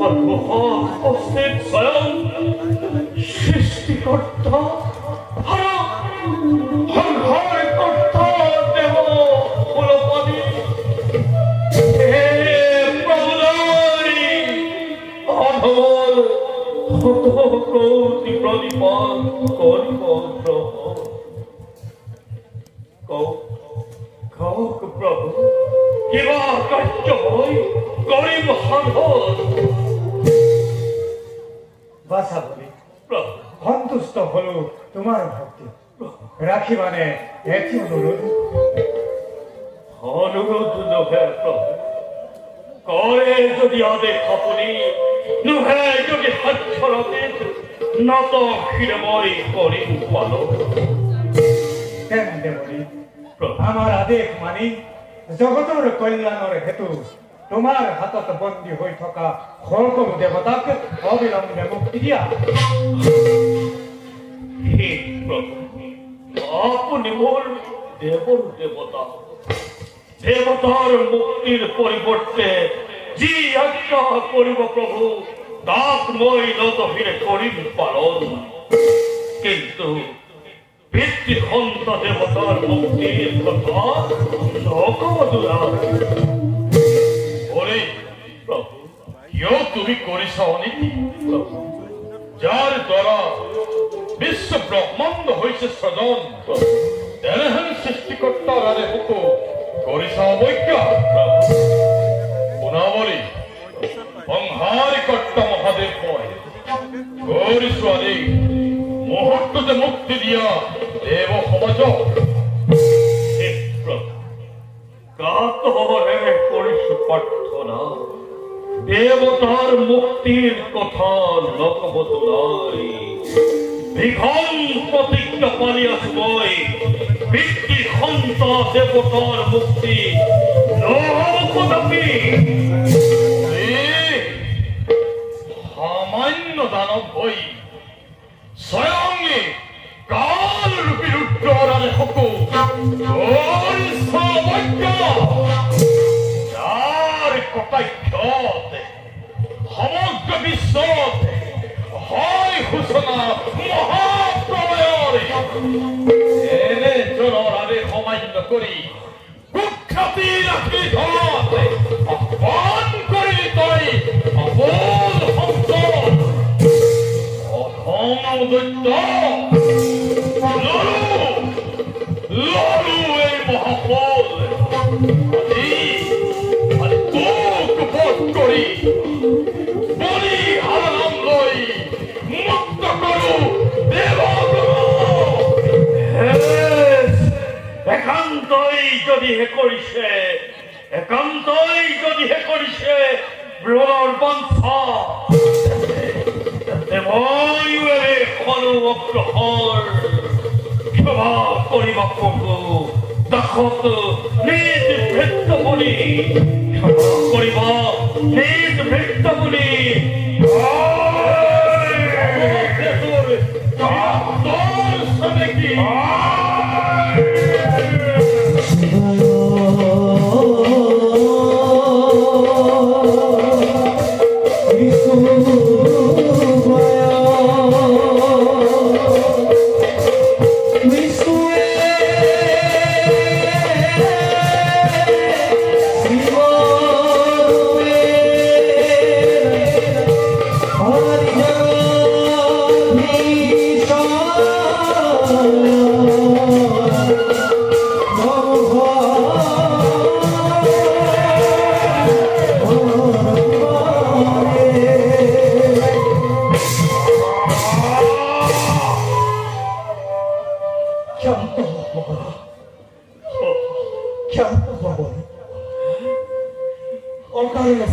উপস্থিত স্বয়ং সৃষ্টিকর্তা কর্তা দেব কুলপতি হে প্রভুদারি অধবল হত কৌতি প্রদীপন করিব গ্রহণ কৌক প্রভু কিবা কার্য হয় করিব সাধন বাসা বলি সন্তুষ্ট হল তোমার ভক্তি রাখি মানে একই অনুরোধ নহে প্রভু করে যদি আদেশ আপনি নহে যদি হাচ্ছরতে নত ক্ষীরময় করি পালন কেন দেবনি আমার আদেশ মানি জগতৰ কল্যাণৰ হেতু তোমাৰ হাতত বন্দী হৈ থকা সকলো দেৱতাক অবিলম্বে মুক্তি দিয়া হে প্রভু আপনি মোর দেবর দেবতা দেবতার মুক্তির পরিবর্তে জি আজ্ঞা করিব প্রভু তাক মই নত ফিরে করিব পালন কিন্তু পিতৃহন্তা দেবতার মুক্তির কথা নকদুরা ওরে প্রভু কিয় তুমি করিছ অনীতি প্রভু যার দ্বারা বিশ্ব ব্রহ্মাণ্ড হয়েছে সজন তেনেহেন সৃষ্টিকর্তার আরে হুকু করিছ অবজ্ঞা পুনাবলী সংহারিকর্তা মহাদেব মই করিছ আদি মুহূর্ততে মুক্তি দিয়া দেব সমাজ কাতরে করিস প্রার্থনা দেবতার মুক্তির কথা নকবত নাই বিঘন প্রতিজ্ঞা পালিয়া সময় বৃত্তি ক্ষমতা দেবতার মুক্তি নকদাপি সামান্য দানব হই স্বয়ং কাল রূপী রুদ্রারে হকু যার কটাক্ষত সমগ্র বিশ্বত হয় ঘোষণা মহাপ্রলয়ের এনে জনৰ আদেশ অমান্য কৰি কুখ্যাতি ৰাখি ধৰত অপমান কৰিলি তই অবল সংসদ অধম দৈত্য লড়ু এই মহাফল আজি তোক বধ কৰি বলি হাৰাম লৈ মুক্ত কৰো একান্তই যদিহে কৰিছে ব্ৰহ্মৰ বংশা ময়ো এখনো অগ্ৰসৰ ক্ষমা কৰিবা প্ৰভু দাসত নিজ ভৃত্য বুলি ক্ষমা কৰিবা নিজ ভৃত্য বুলি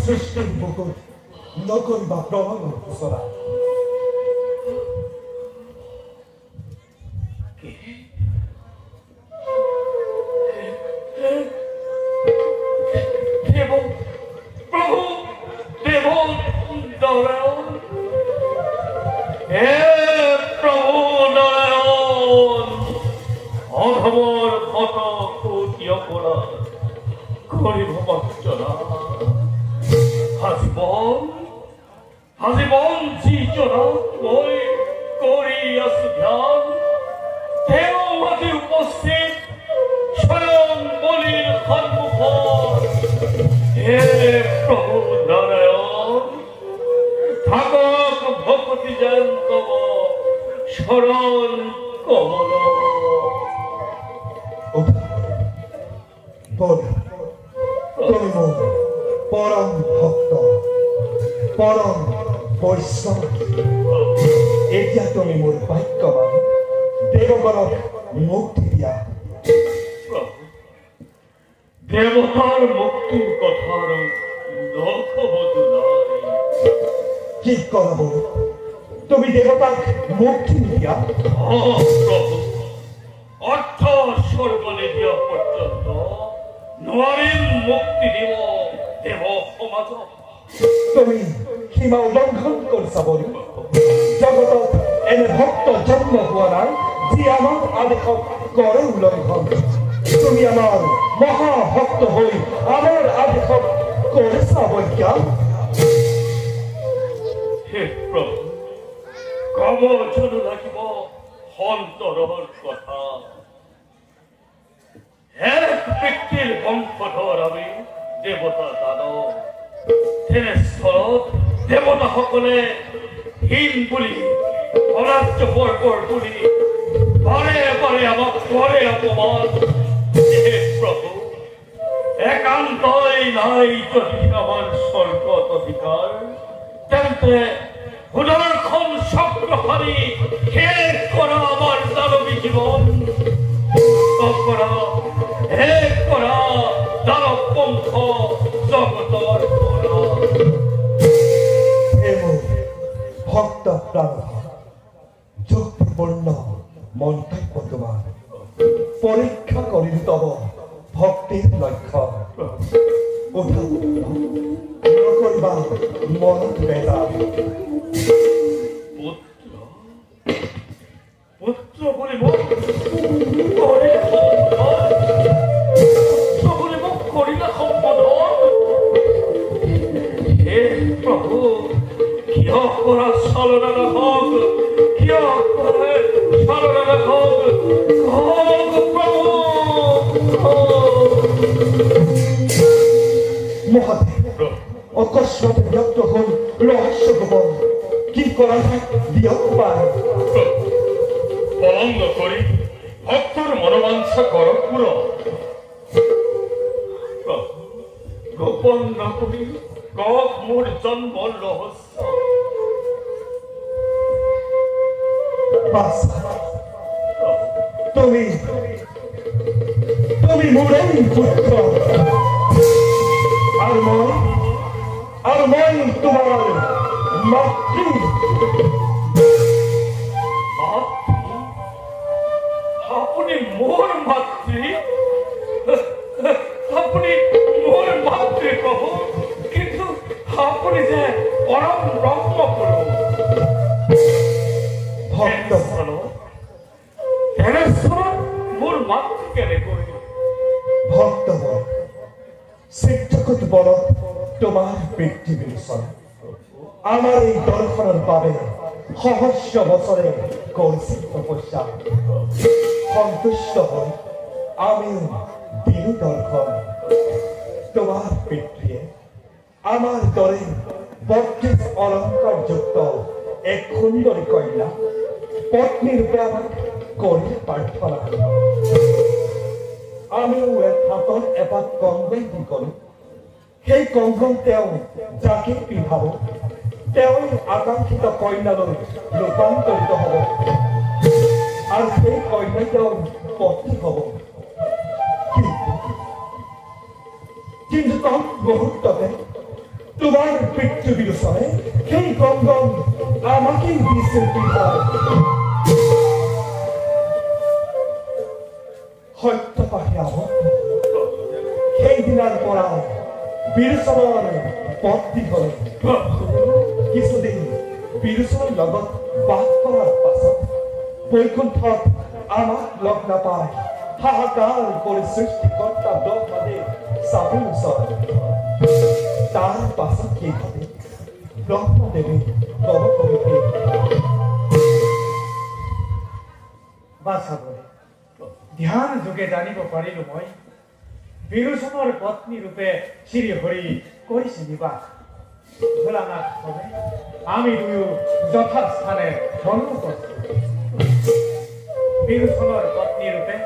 সৃষ্টির বুকুত নকল বা প্রমাণ ঘোষণা প্রভু দেব নারায়ণ হে প্রভু নারায়ণ অধমর কত কোটি অপরাধ করিব বঞ্চনা হাসিবন বলি তুমি মোৰ পৰম ভক্ত পৰম বৈষ্ণৱ এতিয়া তুমি মোৰ বাক্য মানি দেৱগণক মুক্তি দিয়া দেৱতাৰ মুক্তিৰ কথা নকবতো নাই কি কৰা বলো তুমি দেৱতাক মুক্তি নিদিয়া প্ৰভু অৰ্থ স্বৰ্গ নিদিয়া পৰ্যন্ত নোৱাৰিম মুক্তি দিব দেৱ সমাজক তুমি সীমা উল্লংঘন কৰিছা বলো জগতত এনে ভক্ত জন্ম হোৱা নাই যি আমাৰ আদেশক কৰে উল্লংঘন তুমি আমাৰ মহাভক্ত হৈ আমাৰ আদেশক কৰিছা অৱজ্ঞা হে প্ৰভু কব জানো লাগিব সন্তৰৰ কথা এক ব্যক্তিৰ বংশধৰ আমি দেৱতা দানৱ তেনেস্থলত দেৱতাসকলে হীন বুলি অৰাজ্য বৰ্বৰ বুলি বাৰে বাৰে আমাক কৰে অপমান হে প্ৰভু একান্তই নাই যদি আমাৰ স্বৰ্গত অধিকাৰ তেন্তে সুদৰ্শন চক্ৰহাৰী শেষ কৰা আমাৰ দানৱী জীৱন শেষ কৰা দানৱ পন্থ জগতৰ ভক্ত প্ৰাণ যুক্তিপূৰ্ণ মন্তব্য তোমাৰ পৰীক্ষা কৰিল তব ভক্তিৰ লক্ষ্য নকৰিবা মনত বেদা পুত্ৰ বলিব কৰিলে সম্বোধন হে প্ৰভু কিয় কৰা চালনা হওক কিয় কৰে চালনা হওক প্ৰভু মহাদেব অকস্মাত ব্যক্ত হল রহস্য গোপন কি করা যায় দিয়ক পায় পলঙ্গ করি ভক্তর মনোবাঞ্ছা কর পূরণ গোপন নকরি কক মোর জন্ম রহস্য তুমি তুমি মোরেই পুত্র আর মই তোমার মাতৃ আপনি মোর মাতৃ আপনি মোর মাতৃ প্রভু কিন্তু আপনি যে পরম ব্রহ্ম প্রভু ভক্ত মোর মাতৃ কেন করি ভক্ত শিক্ষকত বল তোমার পৃথিবীর সন আমার এই দর্শনের বাবে সহস্র বছরে করছি তপস্যা সন্তুষ্ট হই আমিও দিলু দর্শন তোমার পিতৃয়ে আমার দরে 32 অলঙ্কার যুক্ত এক সুন্দরী কন্যা পত্নী রূপে আমাক কৰি প্ৰাৰ্থনা আমিও এক হাতত এপাত কংগন দি কৰো সেই কংগন তেওঁ যাকে পিন্ধাব তেওঁই আকাংক্ষিত কন্যালৈ ৰূপান্তৰিত হ'ব আৰু সেই কন্যা তেওঁৰ পত্নী হ'ব কিন্তু কম মুহূৰ্ততে তোমাৰ পিতৃ বিৰোচনে সেই কংগন আমাকেই দিছিল পিন্ধাই সত্যপাঠী আবদ্ধ সেইদিনাৰ পৰা বিৰোচনৰ পত্নী হ'ল কিছুদিন বিৰোচনৰ লগত বাস কৰাৰ পাছত বৈকুণ্ঠত আমাক লগ নাপায় হাহাকাৰ কৰি সৃষ্টিকৰ্তা ব্ৰহ্মদেৱ চাবিৰ ওচৰত তাৰ পাছত কি ঘটে ব্ৰহ্মদেৱে কব কবিতে বাচাবলৈ ধ্যান যোগে জানিব পাৰিলো মই বিৰোচনৰ পত্নী ৰূপে শ্ৰী হৰি কৰিছে নিবাস ভোলানাথ হবে আমি দুয়ো যথাস্থানে ধন্য কৰছি বিৰোচনৰ পত্নী ৰূপে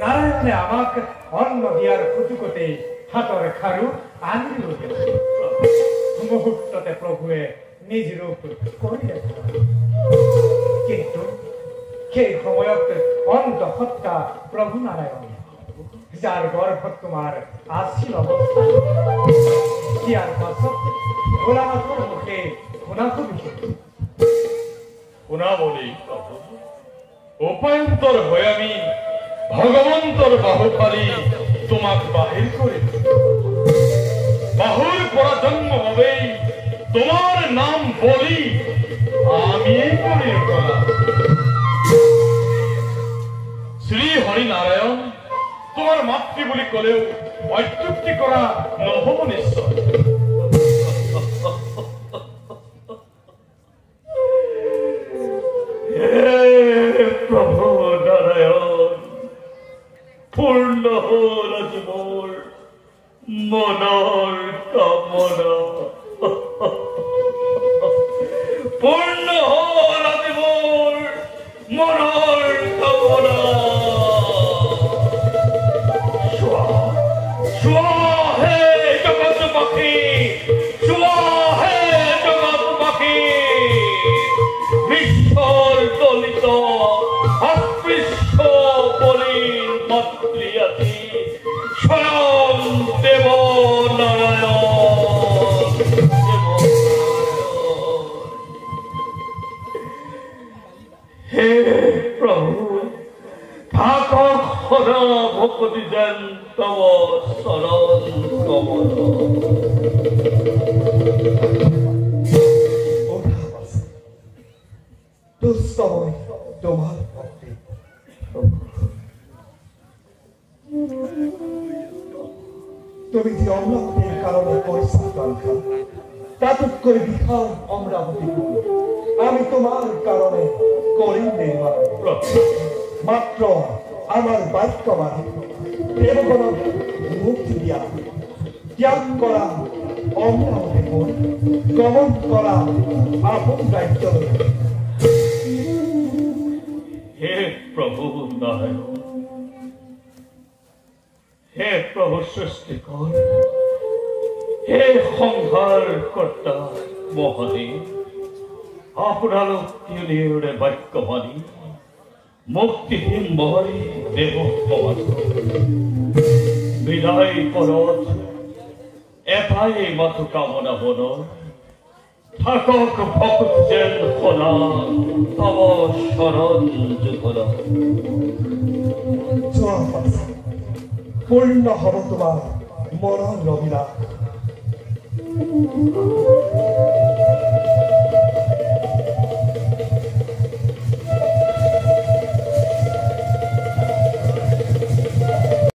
নাৰায়ণে আমাক অন্ন দিয়াৰ খুজুকতে হাতৰ খাৰু আনি উঠিল মুহূৰ্ততে প্ৰভুৱে নিজ ৰূপ কৰিলে কিন্তু সেই সময়ত অন্তঃসত্ত্বা প্ৰভু নাৰায়ণ যাৰ গৰ্ভত তোমাৰ আছিল অৱস্থা ইয়াৰ পাছত ভোলানাথৰ মুখে শুনা খুবিছিল শুনা বলি উপায়ন্তৰ হৈ আমি ভগৱন্তৰ বাহু ফালি তোমাক বাহিৰ কৰিলো বাহুৰ পৰা জন্ম হবেই তোমাৰ নাম বলি আমিয়েই কৰিলো কলা শ্ৰী হৰি নাৰায়ণ তোমাৰ মাতৃ বুলি কলেও অত্যুক্তি কৰা নহব নিশ্চয় প্ৰভু নাৰায়ণ পূৰ্ণ হল আজি মোৰ মনৰ কামনা পূৰ্ণ হল আজি মোৰ মনৰ কামনা চোৱা হে জগত পাখি চোৱা হে জগত পাখি বিশ্বর দলিত অস্পৃশ্য বলির মাতৃয়াতি স্বয়ং দেব নারায়ণ হে প্রভু থাকক সদা ভক্তি যেন তব শরণ কমল দুঃসময় তোমার ভক্তি তুমি যে অমরাবতীর কারণে পরিশ্রাম তাতুক্কই বিখাও অমরাবতী আমি তোমার কারণে করি নির্মাণ মাত্র আমার বাক্য মানে দেবগণক মুক্তি দিয়া ত্যাগ করা অমরাবতী গমন করা আপন দায়িত্ব হে প্রভু নারায়ণ হে প্রভু সৃষ্টিকর হে সংহার কর্তা মহাদেব আপনার তিনিৰে বাক্য মানি মুক্তিহীন মহৰি দেহ সমাজ বিদায় পৰত এটাই মাথো কামনা মনৰ থাকক ভক্ত যেন সদা তব শৰণ যুগল পূৰ্ণ হব তোমাৰ মৰণ ৰবিৰা